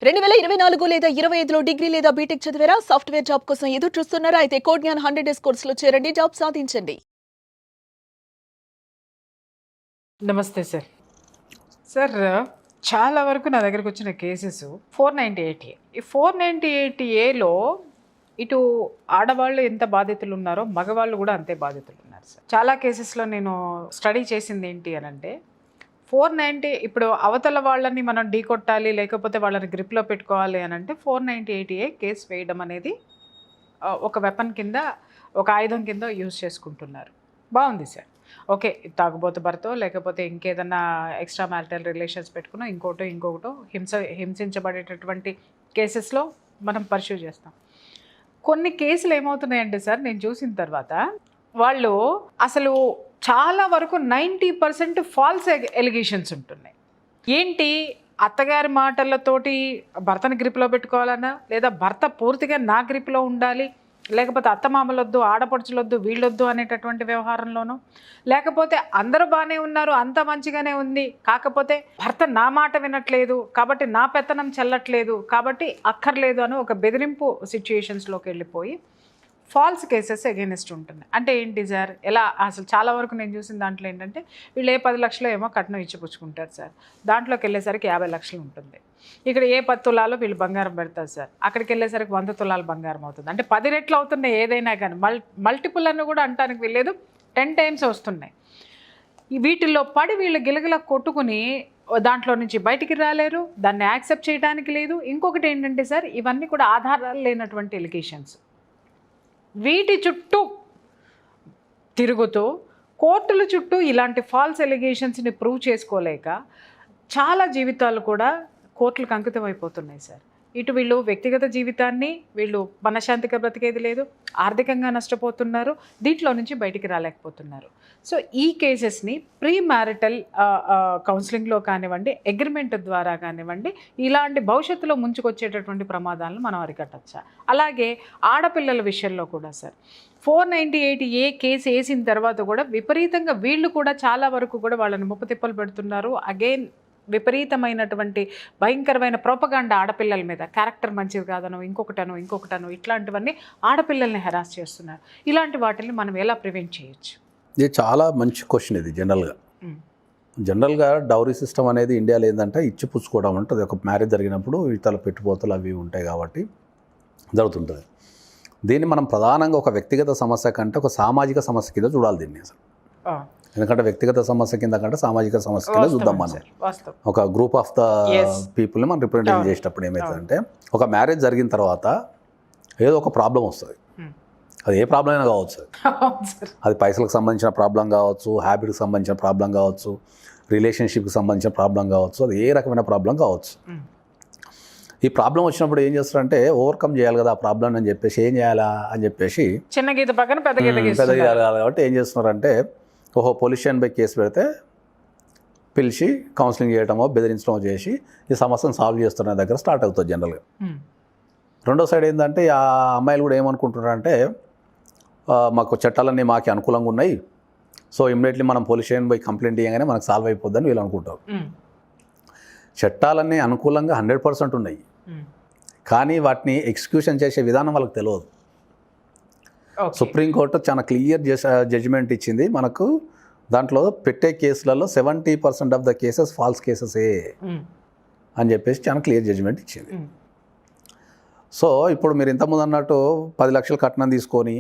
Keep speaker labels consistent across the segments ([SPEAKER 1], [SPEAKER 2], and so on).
[SPEAKER 1] 2024 లేదా 25లో డిగ్రీ లేదా బీటెక్ చదివారా? సాఫ్ట్‌వేర్ జాబ్ కోసం ఎదురు చూస్తున్నారా? అయితే కోడ్ జ్ఞాన్ 100 డేస్ కోర్సులో చేరండి. జాబ్ సాధించండి.
[SPEAKER 2] నమస్తే సార్. సార్ చాలా వరకు నా దగ్గరకొచ్చిన కేసెస్ 498 ఏ. ఈ 498 ఏలో ఇటు ఆడవాళ్ళు ఎంత బాధితులున్నారో, మగవాళ్ళు కూడా అంతే బాధితులున్నారు సార్. చాలా కేసెస్‌లో నేను స్టడీ చేసింది ఏంటి అనంటే 490 ఇప్పుడు అవతల వాళ్ళని మనం ఢీకొట్టాలి, లేకపోతే వాళ్ళని గ్రిప్‌లో పెట్టుకోవాలి అనంటే 498 ఏ కేస్ వేయడం అనేది ఒక వెపన్ కింద, ఒక ఆయుధం కింద యూజ్ చేసుకుంటున్నారు. బావుంది సార్. ఓకే. తాగుబోతు భర్తో లేకపోతే ఇంకేదన్నా ఎక్స్ట్రా మ్యారిటల్ రిలేషన్స్ పెట్టుకునో ఇంకొకటో హింసించబడేటటువంటి కేసెస్‌లో మనం పర్స్యూ చేస్తాం. కొన్ని కేసులు ఏమవుతున్నాయంటే సార్ నేను చూసిన తర్వాత వాళ్ళు అసలు చాలా వరకు 90% ఫాల్స్ ఎలిగేషన్స్ ఉంటున్నాయి. ఏంటి అత్తగారి మాటలతోటి భర్తని గ్రిప్‌లో పెట్టుకోవాలన్నా, లేదా భర్త పూర్తిగా నా గ్రిప్‌లో ఉండాలి, లేకపోతే అత్తమామలొద్దు, ఆడపడుచులొద్దు, వీళ్ళొద్దు అనేటటువంటి వ్యవహారంలోనూ, లేకపోతే అందరూ బాగానే ఉన్నారు, అంత మంచిగానే ఉంది, కాకపోతే భర్త నా మాట వినట్లేదు, కాబట్టి నా పెత్తనం చెల్లట్లేదు, కాబట్టి అక్కర్లేదు అని ఒక బెదిరింపు సిచ్యుయేషన్స్లోకి వెళ్ళిపోయి ఫాల్స్ కేసెస్ ఎగెనిస్ట్ ఉంటున్నాయి. అంటే ఏంటి సార్, ఎలా అసలు చాలా వరకు నేను చూసిన దాంట్లో ఏంటంటే వీళ్ళు 10 లక్షలు ఏమో కట్నం ఇచ్చిపుచ్చుకుంటారు సార్. దాంట్లోకి వెళ్ళేసరికి 50 లక్షలు ఉంటుంది. ఇక్కడ 10 తులాలు వీళ్ళు బంగారం పెడతారు సార్. అక్కడికి వెళ్ళేసరికి 100 తులాలు బంగారం అవుతుంది. అంటే 10 రెట్లు అవుతున్నాయి ఏదైనా కానీ. మల్టిపుల్ అని కూడా అంటానికి వీల్లేదు, 10 టైమ్స్ వస్తున్నాయి. వీటిల్లో పడి వీళ్ళు గిలగిల కొట్టుకుని దాంట్లో నుంచి బయటికి రాలేరు, దాన్ని యాక్సెప్ట్ చేయడానికి లేదు. ఇంకొకటి ఏంటంటే సార్, ఇవన్నీ కూడా ఆధారాలు లేనటువంటి ఎలిగేషన్స్. వీటి చుట్టూ తిరుగుతూ కోర్టుల చుట్టూ ఇలాంటి ఫాల్స్ ఎలిగేషన్స్ని ప్రూవ్ చేసుకోలేక చాలా జీవితాలు కూడా కోర్టులకు అంకితం అయిపోతున్నాయి సార్. ఇటు వీళ్ళు వ్యక్తిగత జీవితాన్ని వీళ్ళు మనశ్శాంతిగా బ్రతికేది లేదు, ఆర్థికంగా నష్టపోతున్నారు, దీంట్లో నుంచి బయటికి రాలేకపోతున్నారు. సో ఈ కేసెస్ని ప్రీ మ్యారిటల్ కౌన్సిలింగ్లో కానివ్వండి, అగ్రిమెంట్ ద్వారా కానివ్వండి, ఇలాంటి భవిష్యత్తులో ముంచుకొచ్చేటటువంటి ప్రమాదాలను మనం అరికట్టచ్చా. అలాగే ఆడపిల్లల విషయంలో కూడా సార్ 498 ఏ కేసు వేసిన తర్వాత కూడా విపరీతంగా వీళ్ళు కూడా చాలా వరకు కూడా వాళ్ళని ముప్పతిప్పలు పెడుతున్నారు. అగైన్ విపరీతమైనటువంటి భయంకరమైన ప్రోపగాండా ఆడపిల్లల మీద, క్యారెక్టర్ మంచిది కాదనో ఇంకొకటనో ఇట్లాంటివన్నీ ఆడపిల్లల్ని హెరాస్ చేస్తున్నారు. ఇలాంటి వాటిని మనం ఎలా ప్రివెంట్ చేయొచ్చు?
[SPEAKER 3] ఇది చాలా మంచి క్వశ్చన్. ఇది జనరల్గా డౌరీ సిస్టమ్ అనేది ఇండియాలో ఏంటంటే ఇచ్చి పుచ్చుకోవడం ఉంటుంది. ఒక మ్యారేజ్ జరిగినప్పుడు ఇతర పెట్టుపోతలు అవి ఉంటాయి కాబట్టి జరుగుతుంటుంది. దీన్ని మనం ప్రధానంగా ఒక వ్యక్తిగత సమస్య కంటే ఒక సామాజిక సమస్య కింద చూడాలి దీన్ని అసలు. ఎందుకంటే వ్యక్తిగత సమస్య కింద కంటే సామాజిక సమస్య కింద చూద్దాం. మనం ఒక గ్రూప్ ఆఫ్ ద పీపుల్ని మనం రిప్రజెంట్ చేసేటప్పుడు ఏమవుతుందంటే, ఒక మ్యారేజ్ జరిగిన తర్వాత ఏదో ఒక ప్రాబ్లం వస్తుంది. అది ఏ ప్రాబ్లం అయినా కావచ్చు. అది పైసలకు సంబంధించిన ప్రాబ్లం కావచ్చు, హ్యాబిట్కి సంబంధించిన ప్రాబ్లం కావచ్చు, రిలేషన్షిప్కి సంబంధించిన ప్రాబ్లం కావచ్చు, అది ఏ రకమైన ప్రాబ్లం కావచ్చు. ఈ ప్రాబ్లం వచ్చినప్పుడు ఏం చేస్తారంటే ఓవర్కమ్ చేయాలి కదా ఆ ప్రాబ్లం అని చెప్పేసి, ఏం చేయాలా అని చెప్పేసి
[SPEAKER 2] చిన్న గీత పక్కన పెద్ద
[SPEAKER 3] కాబట్టి ఏం చేస్తున్నారంటే, పోలీస్ స్టేషన్ పై కేసు పెడితే పిలిచి కౌన్సిలింగ్ చేయడమో బెదిరించడమో చేసి ఈ సమస్యను సాల్వ్ చేస్తున్న దగ్గర స్టార్ట్ అవుతుంది జనరల్గా. రెండో సైడ్ ఏంటంటే ఆ అమ్మాయిలు కూడా ఏమనుకుంటున్నారంటే, మాకు చట్టాలన్నీ మాకు అనుకూలంగా ఉన్నాయి, సో ఇమ్మీడియట్లీ మనం పోలీస్ స్టేషన్ పోయి కంప్లైంట్ చేయగానే మనకు సాల్వ్ అయిపోద్దని వీళ్ళు అనుకుంటారు. చట్టాలన్నీ అనుకూలంగా 100% ఉన్నాయి, కానీ వాటిని ఎగ్జిక్యూషన్ చేసే విధానం వాళ్ళకి తెలియదు. సుప్రీంకోర్టు చాలా క్లియర్ జడ్జిమెంట్ ఇచ్చింది మనకు. దాంట్లో పెట్టే కేసులలో 70% ఆఫ్ ద కేసెస్ ఫాల్స్ కేసెసే అని చెప్పేసి చాలా క్లియర్ జడ్జిమెంట్ ఇచ్చింది. సో ఇప్పుడు మీరు ఇంతకుముందు అన్నట్టు 10 లక్షలు కట్నం తీసుకొని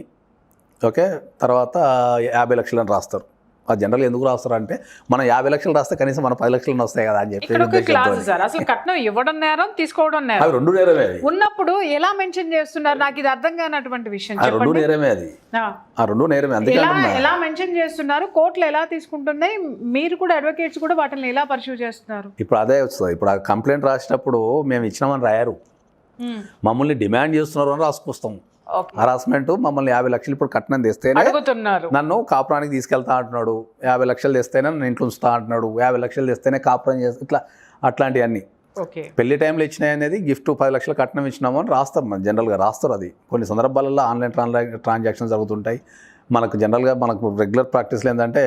[SPEAKER 3] ఓకే తర్వాత 50 లక్షలని రాస్తారు. అది జనరల్ ఎందుకు రాస్తారు అంటే, మనం 50 లక్షలు రాస్తే కనీసం మన 10 లక్షలు వస్తాయి కదా అని చెప్పి.
[SPEAKER 2] అసలు కట్నం ఇవ్వడం నేరం, తీసుకోవడం నేరం,
[SPEAKER 3] అవి రెండు నేరమే.
[SPEAKER 2] ఉన్నప్పుడు ఎలా మెన్షన్ చేస్తున్నారు? నాకు ఇది అర్థం కానటువంటి విషయం.
[SPEAKER 3] రెండు నేరమే, అది రెండు నేరమే. అందుకే
[SPEAKER 2] ఎలా మెన్షన్ చేస్తున్నారు, కోర్టులు ఎలా తీసుకుంటున్నాయి, మీరు కూడా అడ్వకేట్స్ కూడా వాటిని ఎలా పర్సూ చేస్తున్నారు?
[SPEAKER 3] ఇప్పుడు అదే వస్తుంది. ఇప్పుడు ఆ కంప్లైంట్ రాసేటప్పుడు మేము ఇచ్చినామని రాయారు, మమ్మల్ని డిమాండ్ చేస్తున్నారు అని రాసుకొస్తాం. హరాస్మెంట్, మమ్మల్ని 50 లక్షలు ఇప్పుడు కట్నం తెస్తేనే నన్ను కాపురానికి తీసుకెళ్తా అంటున్నాడు, 50 లక్షలు తెస్తేనే నన్ను ఇంట్లో ఉంచుతా అంటున్నాడు, 50 లక్షలు తెస్తేనే కాపురం చేస్తా, ఇట్లా అట్లాంటివన్నీ. పెళ్లి టైంలో ఇచ్చినాయి అనేది గిఫ్ట్ 10 లక్షలు కట్నం ఇచ్చినాము అని రాస్తారు. మన జనరల్గా రాస్తారు. అది కొన్ని సందర్భాలలో ఆన్లైన్ ట్రాన్సాక్షన్ జరుగుతుంటాయి, మనకు జనరల్గా మనకు రెగ్యులర్ ప్రాక్టీస్లో ఏంటంటే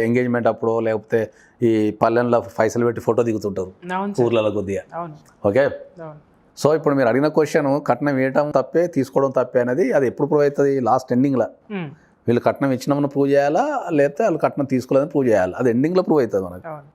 [SPEAKER 3] ఎంగేజ్మెంట్ అప్పుడు లేకపోతే ఈ పల్లెల్లో పైసలు పెట్టి ఫోటో దిగుతుంటారు
[SPEAKER 2] అవును సార్.
[SPEAKER 3] ఊర్లలో కొద్దిగా.
[SPEAKER 2] అవును
[SPEAKER 3] ఓకే,
[SPEAKER 2] అవును
[SPEAKER 3] సో ఇప్పుడు మీరు అడిగిన క్వశ్చన్ కట్నం ఇవ్వటం తప్పే తీసుకోవడం తప్పే అనేది అది ఎప్పుడు ప్రూవ్ అవుతుంది? లాస్ట్ ఎండింగ్లో
[SPEAKER 2] ఉమ్,
[SPEAKER 3] వీళ్ళు కట్నం ఇచ్చినామని ప్రూవ్ చేయాలా, లేకపోతే వాళ్ళు కట్నం తీసుకోలేదని ప్రూవ్ చేయాలి. అది ఎండింగ్లో ప్రూవ్ అవుతుంది మనకు.
[SPEAKER 2] అవును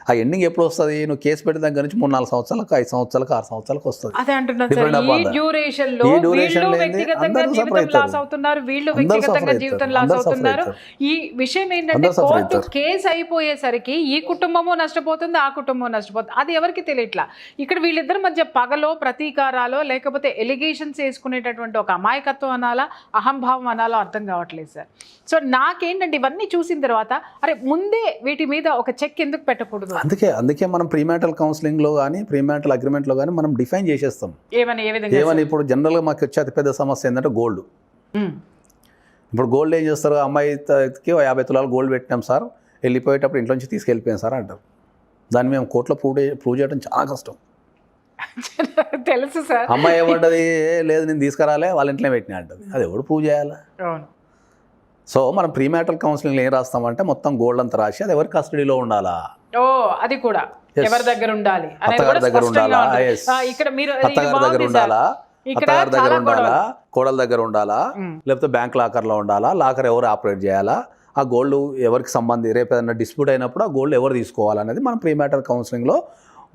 [SPEAKER 3] ఆ ఎండింగ్ ఎప్పుడు వస్తుంది? నువ్వు కేసు పెట్టిన దగ్గర నుంచి 3-4 సంవత్సరాలకు 5 సంవత్సరాలకు 6 సంవత్సరాలకు వస్తుంది.
[SPEAKER 2] అదే అంటున్నాను సార్.
[SPEAKER 3] Depend
[SPEAKER 2] ఈ
[SPEAKER 3] upon that.
[SPEAKER 2] డ్యూరేషన్ లో
[SPEAKER 3] ఈ duration
[SPEAKER 2] వీళ్ళు
[SPEAKER 3] లో ఏంది?
[SPEAKER 2] వ్యక్తిగతంగా
[SPEAKER 3] అందరూ
[SPEAKER 2] జీవితం
[SPEAKER 3] suffer
[SPEAKER 2] లాస్
[SPEAKER 3] అవుతారు.
[SPEAKER 2] అవుతున్నారు, వీళ్ళు
[SPEAKER 3] అందరూ
[SPEAKER 2] వ్యక్తిగతంగా
[SPEAKER 3] suffer
[SPEAKER 2] జీవితం
[SPEAKER 3] అవుతారు.
[SPEAKER 2] లాస్
[SPEAKER 3] అందరూ suffer
[SPEAKER 2] అవుతున్నారు.
[SPEAKER 3] అవుతారు.
[SPEAKER 2] ఈ విషయం ఏంటంటే
[SPEAKER 3] అందరూ suffer
[SPEAKER 2] కోర్టు
[SPEAKER 3] అవుతారు.
[SPEAKER 2] కేసు అయిపోయేసరికి ఈ కుటుంబము నష్టపోతుంది, ఆ కుటుంబం నష్టపోతుంది. అది ఎవరికి తెలియట్లా. ఇక్కడ వీళ్ళిద్దరి మధ్య పగలో ప్రతీకారాలో లేకపోతే ఎలిగేషన్స్ వేసుకునేటటువంటి ఒక అమాయకత్వం అనాలా, అహంభావం అనాలో అర్థం కావట్లేదు సార్. సో నాకేంటంటే ఇవన్నీ చూసిన తర్వాత అరే ముందే వీటి మీద ఒక చెక్ ఎందుకు పెట్టకూడదు?
[SPEAKER 3] అందుకే మనం ప్రీమాటల్ కౌన్సిలింగ్లో కానీ ప్రీమాటల్ అగ్రిమెంట్లో కానీ మనం డిఫైన్ చేసేస్తాం.
[SPEAKER 2] ఏ విధంగా
[SPEAKER 3] ఏమని ఇప్పుడు జనరల్గా మాకు వచ్చే అతిపెద్ద సమస్య ఏంటంటే గోల్డ్.
[SPEAKER 2] ఉమ్,
[SPEAKER 3] ఇప్పుడు గోల్డ్ ఏం చేస్తారు? అమ్మాయికి 50 తులాలు గోల్డ్ పెట్టినాం సార్, వెళ్ళిపోయేటప్పుడు ఇంట్లో నుంచి తీసుకెళ్ళిపోయాం సార్ అంటారు. దాన్ని మేము కోర్టులో ప్రూవ్ చేయడం చాలా కష్టం.
[SPEAKER 2] తెలుసు సార్.
[SPEAKER 3] అమ్మాయి ఏమంటది? లేదు నేను తీసుకురాలే, వాళ్ళ ఇంట్లో పెట్టినా అంటది. అది ఎవడు ప్రూవ్ చేయాలా?
[SPEAKER 2] అవును
[SPEAKER 3] సో మనం ప్రీమాటల్ కౌన్సిలింగ్లో ఏం రాస్తామంటే మొత్తం గోల్డ్ అంతా రాసి అది ఎవరి కస్టడీలో ఉండాలా,
[SPEAKER 2] ఓ అది కూడా ఎవరి దగ్గర ఉండాలి అనేది
[SPEAKER 3] అత్తగారి
[SPEAKER 2] కూడా
[SPEAKER 3] దగ్గర
[SPEAKER 2] స్పష్టంగా
[SPEAKER 3] ఉండాలా,
[SPEAKER 2] ఉంటుంది.
[SPEAKER 3] yes.
[SPEAKER 2] ఇక్కడ మీరు ఇది
[SPEAKER 3] అత్తగారి దగ్గర
[SPEAKER 2] బాగుంది సార్.
[SPEAKER 3] ఉండాలా,
[SPEAKER 2] ఇక్కడ
[SPEAKER 3] అత్తగారి దగ్గర
[SPEAKER 2] చాలా
[SPEAKER 3] ఉండాలా,
[SPEAKER 2] గొడవలు.
[SPEAKER 3] కోడల దగ్గర ఉండాలా, లేకపోతే బ్యాంక్ లాకర్లో ఉండాలా, లాకర్ ఎవరు ఆపరేట్ చేయాలా, ఆ గోల్డ్ ఎవరికి సంబంధి రేపు ఏదైనా డిస్ప్యూట్ అయినప్పుడు ఆ గోల్డ్ ఎవరు తీసుకోవాలనేది మనం ప్రీమాటల్ కౌన్సిలింగ్లో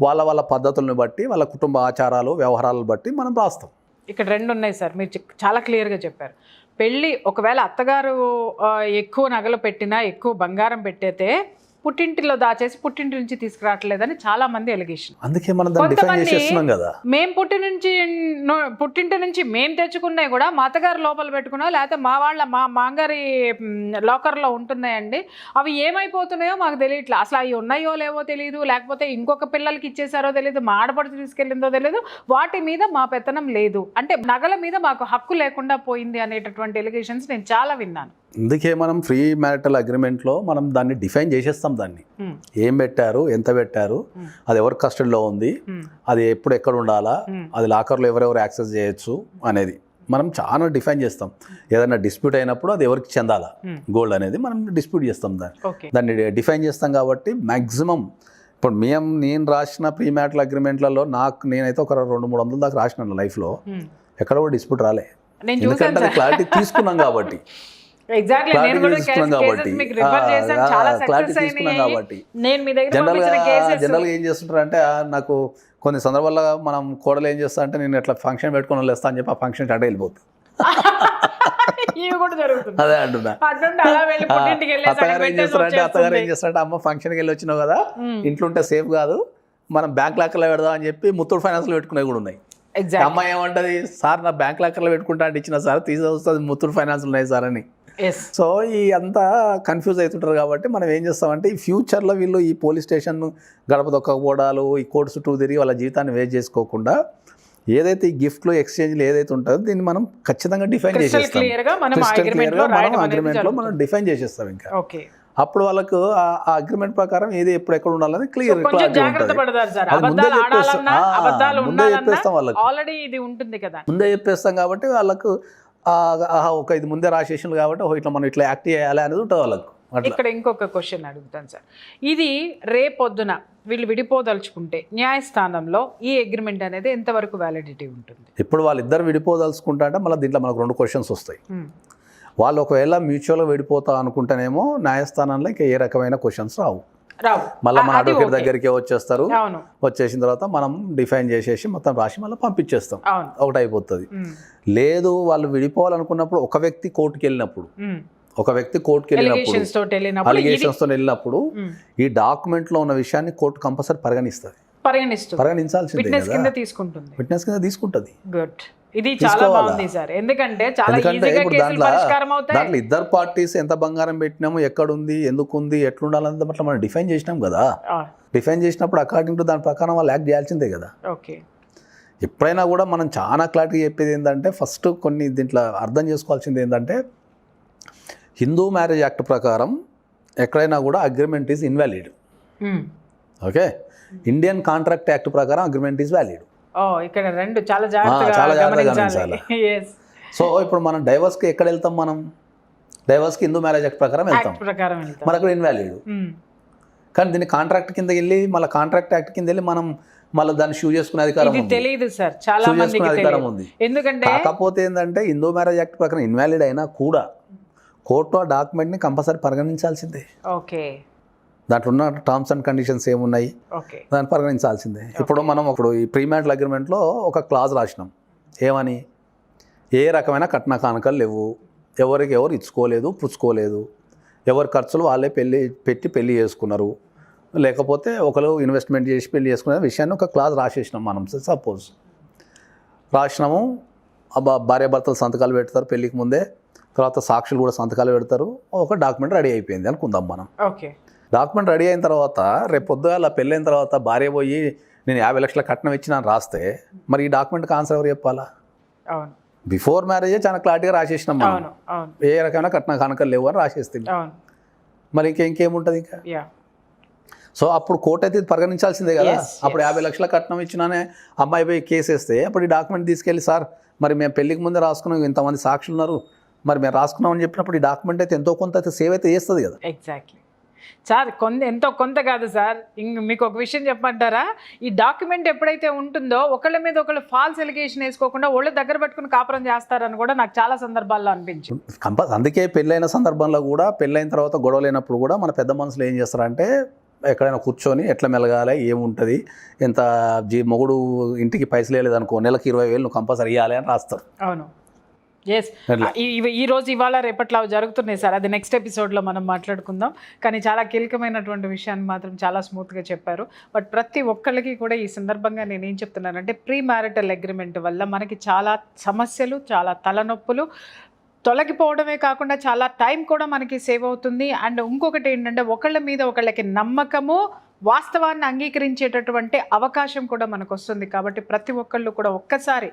[SPEAKER 3] వాళ్ళ పద్ధతులను బట్టి వాళ్ళ కుటుంబ ఆచారాలు వ్యవహారాలను బట్టి మనం రాస్తాం.
[SPEAKER 2] ఇక్కడ రెండు ఉన్నాయి సార్, మీరు చాలా క్లియర్గా చెప్పారు. పెళ్ళి ఒకవేళ అత్తగారు ఎక్కువ నగలు పెట్టినా ఎక్కువ బంగారం పెట్టేతే పుట్టింటిలో దాచేసి పుట్టింటి నుంచి తీసుకురావట్లేదని చాలా మంది ఎలిగేషన్.
[SPEAKER 3] అందుకే మనం దాన్ని డిఫైన్ చేసేస్తున్నాం కదా.
[SPEAKER 2] మేము పుట్టింటి నుంచి మేము తెచ్చుకున్నాయి కూడా మా అత్తగారు లోపల పెట్టుకున్నా లేకపోతే మా మాంగారి లాకర్లో ఉంటున్నాయండి, అవి ఏమైపోతున్నాయో మాకు తెలియట్లా. అసలు అవి ఉన్నాయో లేవో తెలియదు, లేకపోతే ఇంకొక పిల్లలకి ఇచ్చేసారో తెలియదు, మా ఆడపడుచు తీసుకెళ్ళిందో తెలియదు, వాటి మీద మా పెత్తనం లేదు, అంటే నగల మీద మాకు హక్కు లేకుండా పోయింది అనేటటువంటి ఎలిగేషన్స్ నేను చాలా విన్నాను.
[SPEAKER 3] అందుకే మనం ఫ్రీ మ్యారిటల్ అగ్రిమెంట్లో మనం దాన్ని డిఫైన్ చేసేస్తాం. దాన్ని ఏం పెట్టారు, ఎంత పెట్టారు, అది ఎవరి కస్టడీలో ఉంది, అది ఎప్పుడు ఎక్కడ ఉండాలా, అది లాకర్లో ఎవరెవరు యాక్సెస్ చేయొచ్చు అనేది మనం చాలా డిఫైన్ చేస్తాం. ఏదైనా డిస్ప్యూట్ అయినప్పుడు అది ఎవరికి చెందాలా గోల్డ్ అనేది మనం డిస్ప్యూట్ చేస్తాం. దాన్ని డిఫైన్ చేస్తాం కాబట్టి మ్యాక్సిమం ఇప్పుడు నేను రాసిన ప్రీ మ్యారిటల్ అగ్రిమెంట్లలో నేనైతే ఒక 200-300 దాకా రాసినాను లైఫ్లో. ఎక్కడ కూడా డిస్ప్యూట్ రాలే, ఎందుకంటే అది క్లారిటీ తీసుకున్నాం కాబట్టి.
[SPEAKER 2] ఎగ్జాక్ట్లీ నేను కూడా కేసెస్ మీకు రిఫర్ చేశాను, చాలా సక్సెస్ అయినాయి. నేను మీ దగ్గర పంపించిన కేసెస్
[SPEAKER 3] జనరల్గా ఏం చేస్తుంటారంటే నాకు కొన్ని సందర్భాల్లో మనం కోడలు ఏం చేస్తా అంటే నేను ఇట్లా ఫంక్షన్ పెట్టుకుని వస్తా అని చెప్పి ఆ ఫంక్షన్ అడ్డ వెళ్ళిపోతుంది.
[SPEAKER 2] ఇవి కూడా జరుగుతుంది.
[SPEAKER 3] అదే అంటున్నా. అత్తగారు ఏం చేస్తారంటే అమ్మ ఫంక్షన్కి వెళ్ళి వచ్చినావు కదా, ఇంట్లో ఉంటే సేఫ్ కాదు, మనం బ్యాంక్ లాకర్లో పెడదాం అని చెప్పి ముత్తూట్ ఫైనాన్స్లో పెట్టుకునేవి కూడా ఉన్నాయి. అమ్మాయి ఏమంటది? సార్ నా బ్యాంక్ లాకర్లో పెట్టుకుంటా అంటే ఇచ్చిన సార్ తీసుకొస్తుంది ముత్తూట్ ఫైనాన్స్ ఉన్నాయి సార్ అని. సో ఈ అంతా కన్ఫ్యూజ్ అవుతుంటారు కాబట్టి మనం ఏం చేస్తామంటే ఈ ఫ్యూచర్లో వీళ్ళు ఈ పోలీస్ స్టేషన్ గడప దొక్కకపోవడాలు, ఈ కోర్టు చుట్టూ తిరిగి వాళ్ళ జీవితాన్ని వేస్ట్ చేసుకోకుండా ఏదైతే ఈ గిఫ్ట్లు ఎక్స్చేంజ్లు ఏదైతే ఉంటుందో దీన్ని మనం ఖచ్చితంగా డిఫైన్ చేసేస్తాం. అగ్రిమెంట్లో మనం డిఫైన్ చేసేస్తాం. ఇంకా అప్పుడు వాళ్ళకు ఆ అగ్రిమెంట్ ప్రకారం ఏది ఎప్పుడు ఎక్కడ ఉండాలని క్లియర్ క్లారిటీ ఉంటుంది. ముందే చెప్పేస్తాం వాళ్ళకి, ముందే చెప్పేస్తాం కాబట్టి వాళ్ళకు ఒక ఇది ముందే రాసేసాను కాబట్టి ఇట్లా మనం ఇట్లా యాక్ట్ చేయాలి అనేది ఉంటుంది వాళ్ళకు.
[SPEAKER 2] ఇక్కడ ఇంకొక క్వశ్చన్ అడుగుతాను సార్. ఇది రేపొద్దున వీళ్ళు విడిపోదలుచుకుంటే న్యాయస్థానంలో ఈ అగ్రిమెంట్ అనేది ఎంతవరకు వ్యాలిడిటీ ఉంటుంది?
[SPEAKER 3] ఇప్పుడు వాళ్ళిద్దరు విడిపోదలుచుకుంటా అంటే మళ్ళీ దీంట్లో మనకు 2 క్వశ్చన్స్ వస్తాయి. వాళ్ళు ఒకవేళ మ్యూచువల్గా విడిపోతా అనుకుంటేనేమో న్యాయస్థానంలో ఇంకా ఏ రకమైన క్వశ్చన్స్ రావు. మళ్ళీ మన అడ్వకేట్ దగ్గరికి వచ్చేస్తారు. వచ్చేసిన తర్వాత మనం డిఫైన్ చేసేసి మొత్తం రాసి మళ్ళీ పంపించేస్తాం, ఒకటి అయిపోతుంది. లేదు వాళ్ళు విడిపోవాలనుకున్నప్పుడు ఒక వ్యక్తి కోర్టుకి వెళ్ళినప్పుడు అలిగేషన్స్తో వెళ్ళినప్పుడు ఈ డాక్యుమెంట్లో ఉన్న విషయాన్ని కోర్టు కంపల్సరీ పరిగణించాల్సిందే, విట్నెస్ కింద తీసుకుంటుంది.
[SPEAKER 2] ఇది చాలా బాగుంది సార్, ఎందుకంటే చాలా ఈజీగా కేసులు పరిష్కారం అవుతాయి.
[SPEAKER 3] దాంట్లో ఇద్దరు పార్టీస్ ఎంత బంగారం పెట్టినాము, ఎక్కడుంది, ఎందుకుంది, ఎట్లుండాలన్నది అట్లా మనం డిఫైన్ చేసినాం కదా. డిఫైన్ చేసినప్పుడు అకార్డింగ్ టు దాని ప్రకారం వాళ్ళు యాక్ట్ చేయాల్సిందే కదా.
[SPEAKER 2] ఓకే,
[SPEAKER 3] ఎప్పుడైనా కూడా మనం చాలా క్లారిటీ చెప్పేది ఏంటంటే ఫస్ట్ కొన్ని దీంట్లో అర్థం చేసుకోవాల్సింది ఏంటంటే హిందూ మ్యారేజ్ యాక్ట్ ప్రకారం ఎక్కడైనా కూడా agreement is invalid. Okay, Indian contract act ప్రకారం అగ్రిమెంట్ ఈజ్ వ్యాలిడ్.
[SPEAKER 2] ఇక్కడ రెండు చాలా జాగ్రత్తగా గమనించాలి.
[SPEAKER 3] సో ఇప్పుడు మనం డైవర్స్కి ఎక్కడ వెళ్తాం? మనం డైవర్స్కి హిందూ మ్యారేజ్ యాక్ట్ ప్రకారం వెళ్తాం,
[SPEAKER 2] యాక్ట్ ప్రకారం వెళ్తాం.
[SPEAKER 3] మనకు ఇన్వాలిడ్. కానీ దీన్ని కాంట్రాక్ట్ కింద వెళ్ళి మళ్ళీ కాంట్రాక్ట్ యాక్ట్ కింద వెళ్ళి మనం మళ్ళీ దాన్ని షూ చేసుకునే అధికారం
[SPEAKER 2] ఇది
[SPEAKER 3] ఉంది,
[SPEAKER 2] తెలియదు సార్ చాలా
[SPEAKER 3] షూ
[SPEAKER 2] మందికి
[SPEAKER 3] చేసుకునే అధికారం
[SPEAKER 2] తెలియదు.
[SPEAKER 3] ఉంది.
[SPEAKER 2] ఎందుకంటే
[SPEAKER 3] కాకపోతే ఏంటంటే హిందూ మ్యారేజ్ యాక్ట్ ప్రకారం ఇన్వాలిడ్ అయినా కూడా కోర్టు ఆ డాక్యుమెంట్ని కంపల్సరీ పరిగణించాల్సిందే.
[SPEAKER 2] ఓకే
[SPEAKER 3] దాంట్లో ఉన్న టర్మ్స్ అండ్ కండిషన్స్ ఏమున్నాయి
[SPEAKER 2] ఓకే
[SPEAKER 3] దాన్ని పరిగణించాల్సిందే. ఇప్పుడు ఈ ప్రీమ్యారిటల్ అగ్రిమెంట్లో ఒక క్లాజ్ రాసినాం, ఏమని, ఏ రకమైన కట్న కానుకలు లేవు, ఎవరికి ఎవరు ఇచ్చుకోలేదు పుచ్చుకోలేదు, ఎవరి ఖర్చులు వాళ్ళే పెట్టి పెళ్లి చేసుకున్నారు, లేకపోతే ఒకరు ఇన్వెస్ట్మెంట్ చేసి పెళ్లి చేసుకునే విషయాన్ని ఒక క్లాజ్ రాసేసినాం మనం. సపోజ్ రాసినాము, భార్యాభర్తలు సంతకాలు పెడతారు పెళ్ళికి ముందే, తర్వాత సాక్షులు కూడా సంతకాలు పెడతారు, ఒక డాక్యుమెంట్ రెడీ అయిపోయింది అనుకుందాం మనం.
[SPEAKER 2] ఓకే
[SPEAKER 3] డాక్యుమెంట్ రెడీ అయిన తర్వాత రేపు పొద్దుగాల పెళ్ళైన తర్వాత భార్య పోయి నేను 50 లక్షల కట్నం ఇచ్చి నన్ను రాస్తే మరి ఈ డాక్యుమెంట్కి ఆన్సర్ ఎవరు చెప్పాలా?
[SPEAKER 2] అవును
[SPEAKER 3] బిఫోర్ మ్యారేజే చాలా క్లారిటీగా రాసేసినాం మనం,
[SPEAKER 2] అవును అవును
[SPEAKER 3] ఏ రకమైన కట్న కానుకలు లేవు అని రాసేస్తుంది.
[SPEAKER 2] అవును
[SPEAKER 3] మరి ఇంకేముంటుంది ఇంకా?
[SPEAKER 2] యా
[SPEAKER 3] సో అప్పుడు కోర్టు అయితే ఇది పరిగణించాల్సిందే కదా.
[SPEAKER 2] Yes,
[SPEAKER 3] అప్పుడు 50 లక్షల కట్నం ఇచ్చినానే అమ్మాయి పోయి కేసు వేస్తే అప్పుడు ఈ డాక్యుమెంట్ తీసుకెళ్ళి, సార్ మరి మేము పెళ్ళికి ముందే రాసుకున్నాం, ఇంతమంది సాక్షులు ఉన్నారు, మరి మేము రాసుకున్నామని చెప్పినప్పుడు ఈ డాక్యుమెంట్ అయితే ఎంతో కొంత అయితే సేవ్ అయితే చేస్తుంది కదా.
[SPEAKER 2] Exactly sir. ఎంతో కొంత కాదు సార్. మీకు ఒక విషయం చెప్పమంటారా, ఈ డాక్యుమెంట్ ఎప్పుడైతే ఉంటుందో ఒకళ్ళ మీద ఒకళ్ళు ఫాల్స్ ఎలిగేషన్ వేసుకోకుండా వాళ్ళు దగ్గర పెట్టుకుని కాపురం చేస్తారని కూడా నాకు చాలా సందర్భాల్లో అనిపించింది.
[SPEAKER 3] అందుకే పెళ్ళైన సందర్భంలో కూడా, పెళ్ళైన తర్వాత గొడవ లేనప్పుడు కూడా మన పెద్ద మనుషులు ఏం చేస్తారంటే ఎక్కడైనా కూర్చొని ఎట్లా మెలగాలి, ఏముంటుంది, ఎంత మొగుడు ఇంటికి పైసలు వేయలేదు అనుకో నెలకు 20,000 నువ్వు కంపల్సరీ ఇవ్వాలి అని రాస్తారు.
[SPEAKER 2] అవును ఎస్. ఈ రోజు ఇవాళ రేపట్లో అవి జరుగుతున్నాయి సార్, అది నెక్స్ట్ ఎపిసోడ్లో మనం మాట్లాడుకుందాం. కానీ చాలా కీలకమైనటువంటి విషయాన్ని మాత్రం చాలా స్మూత్గా చెప్పారు. బట్ ప్రతి ఒక్కళ్ళకి కూడా ఈ సందర్భంగా నేను ఏం చెప్తున్నానంటే, ప్రీ మ్యారిటల్ అగ్రిమెంట్ వల్ల మనకి చాలా సమస్యలు, చాలా తలనొప్పులు తొలగిపోవడమే కాకుండా చాలా టైం కూడా మనకి సేవ్ అవుతుంది. అండ్ ఇంకొకటి ఏంటంటే, ఒకళ్ళ మీద ఒకళ్ళకి నమ్మకము, వాస్తవాన్ని అంగీకరించేటటువంటి అవకాశం కూడా మనకు వస్తుంది. కాబట్టి ప్రతి ఒక్కళ్ళు కూడా ఒక్కసారి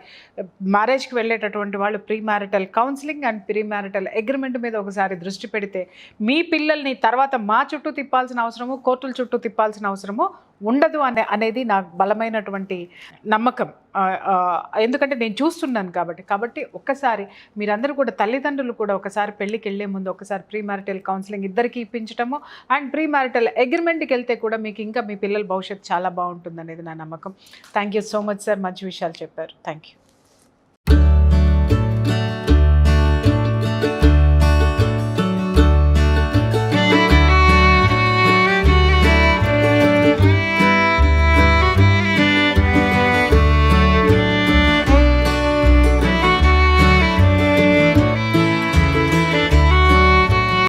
[SPEAKER 2] మ్యారేజ్కి వెళ్ళేటటువంటి వాళ్ళు pre marital counselling and pre marital agreement మీద ఒకసారి దృష్టి పెడితే మీ పిల్లల్ని తర్వాత మా చుట్టూ తిప్పాల్సిన అవసరము, కోర్టుల చుట్టూ తిప్పాల్సిన అవసరము ఉండదు అనేది నాకు బలమైనటువంటి నమ్మకం. ఎందుకంటే నేను చూస్తున్నాను కాబట్టి ఒక్కసారి మీరందరూ కూడా, తల్లిదండ్రులు కూడా ఒకసారి పెళ్ళికి వెళ్ళే ముందు ఒకసారి ప్రీ మ్యారిటల్ కౌన్సిలింగ్ ఇద్దరికి ఇప్పించడము అండ్ ప్రీ మ్యారిటల్ అగ్రిమెంట్కి వెళ్తే కూడా మీకు ఇంకా మీ పిల్లల భవిష్యత్తు చాలా బాగుంటుంది అనేది నా నమ్మకం. Thank you so much sir, మంచి విషయాలు చెప్పారు. Thank you.